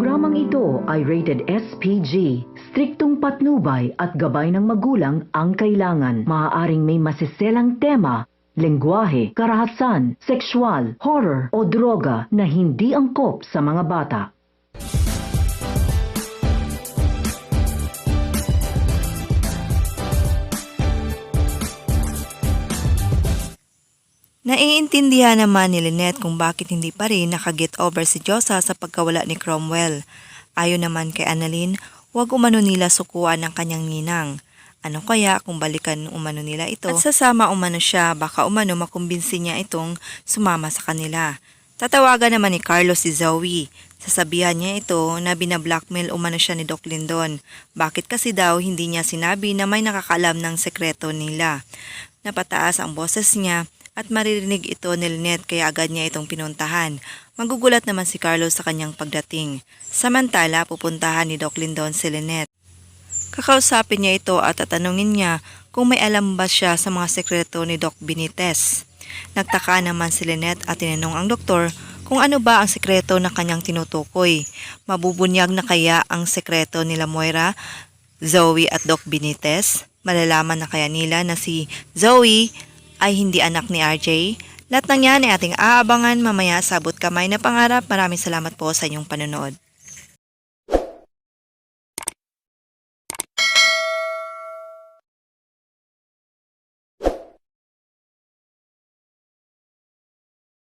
Programang ito ay rated SPG. Striktong patnubay at gabay ng magulang ang kailangan. Maaaring may masiselang tema, lengguwahe, karahasan, sexual, horror o droga na hindi angkop sa mga bata. Naiintindihan naman ni Lynette kung bakit hindi pa rin nakaget over si Josa sa pagkawala ni Cromwell. Ayon naman kay Annalyn, huwag umano nila sukuan ng kanyang ninang. Ano kaya kung balikan umano nila ito at sasama umano siya, baka umano makumbinsi niya itong sumama sa kanila. Tatawagan naman ni Carlos si Zoe. Sasabihan niya ito na binablockmail umano siya ni Doc Lindon. Bakit kasi daw hindi niya sinabi na may nakakaalam ng sekreto nila. Napataas ang boses niya at maririnig ito ni Lynette kaya agad niya itong pinuntahan. Magugulat naman si Carlos sa kanyang pagdating. Samantala, pupuntahan ni Doc Lindon si Lynette. Kakausapin niya ito at tatanungin niya kung may alam ba siya sa mga sekreto ni Doc Benitez. Nagtaka naman si Lynette at tinanong ang doktor kung ano ba ang sekreto na kanyang tinutukoy. Mabubunyag na kaya ang sekreto nila Moira, Zoe at Doc Benitez? Malalaman na kaya nila na si Zoe ay hindi anak ni RJ? Lahat ng yan ay ating aabangan mamaya sa Abot Kamay na Pangarap. Maraming salamat po sa inyong panonood.